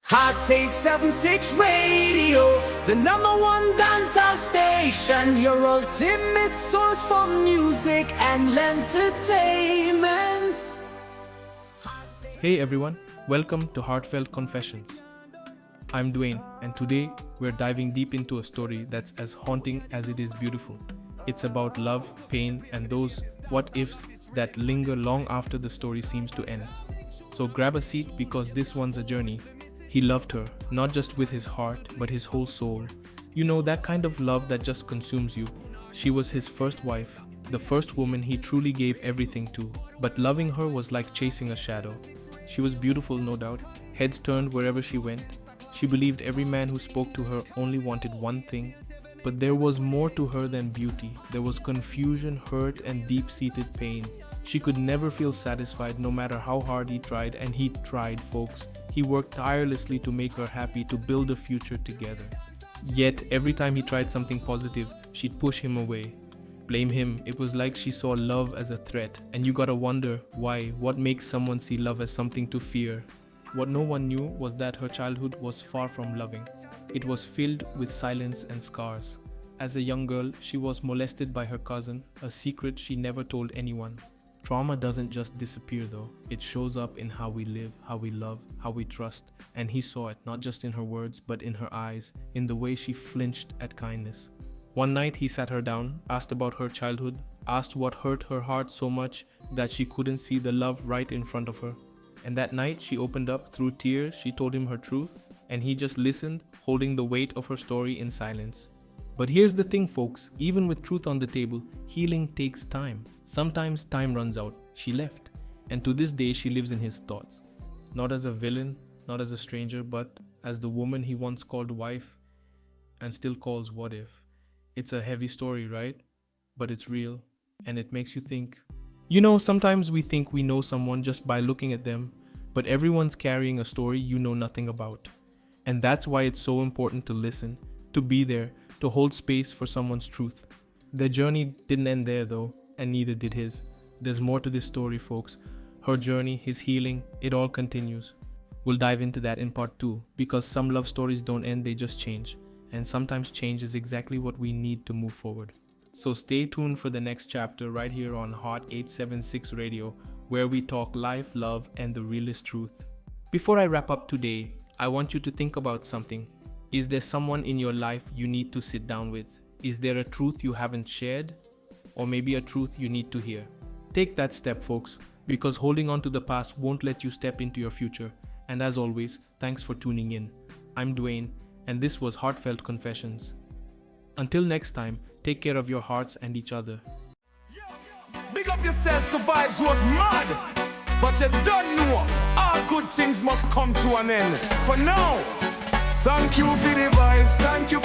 Hot 876 Radio, the number one downtown station, your ultimate source for music and entertainment. Hey everyone, welcome to Heartfelt Confessions. I'm Dwayne, and today we're diving deep into a story that's as haunting as it is beautiful. It's about love, pain, and those what-ifs that linger long after the story seems to end. So grab a seat because this one's a journey. He loved her, not just with his heart, but his whole soul. You know, that kind of love that just consumes you. She was his first wife, the first woman he truly gave everything to. But loving her was like chasing a shadow. She was beautiful, no doubt. Heads turned wherever she went. She believed every man who spoke to her only wanted one thing. But there was more to her than beauty. There was confusion, hurt, and deep-seated pain. She could never feel satisfied no matter how hard he tried, and he tried, folks. He worked tirelessly to make her happy, to build a future together. Yet, every time he tried something positive, she'd push him away. Blame him. It was like she saw love as a threat. And you gotta wonder why. What makes someone see love as something to fear? What no one knew was that her childhood was far from loving. It was filled with silence and scars. As a young girl, she was molested by her cousin, a secret she never told anyone. Trauma doesn't just disappear though. It shows up in how we live, how we love, how we trust. And he saw it not just in her words, but in her eyes, in the way she flinched at kindness. One night he sat her down, asked about her childhood, asked what hurt her heart so much that she couldn't see the love right in front of her. And that night she opened up through tears. She told him her truth, and he just listened, holding the weight of her story in silence. But here's the thing, folks, even with truth on the table, healing takes time. Sometimes time runs out. She left, and to this day she lives in his thoughts. Not as a villain, not as a stranger, but as the woman he once called wife and still calls what if. It's a heavy story, right? But it's real, and it makes you think. You know, sometimes we think we know someone just by looking at them, but everyone's carrying a story you know nothing about. And that's why it's so important to listen, to be there, to hold space for someone's truth. Their journey didn't end there though, and neither did his. There's more to this story, folks. Her journey, his healing, it all continues. We'll dive into that in part 2, because some love stories don't end, they just change. And sometimes change is exactly what we need to move forward. So stay tuned for the next chapter right here on Hot 876 Radio, where we talk life, love, and the realest truth. Before I wrap up today, I want you to think about something. Is there someone in your life you need to sit down with? Is there a truth you haven't shared? Or maybe a truth you need to hear? Take that step, folks, because holding on to the past won't let you step into your future. And as always, thanks for tuning in. I'm Dwayne, and this was Heartfelt Confessions. Until next time, take care of your hearts and each other. Big up yourself, the vibes was mad. But you don't know, all good things must come to an end. For now, thank you for the vibes, thank you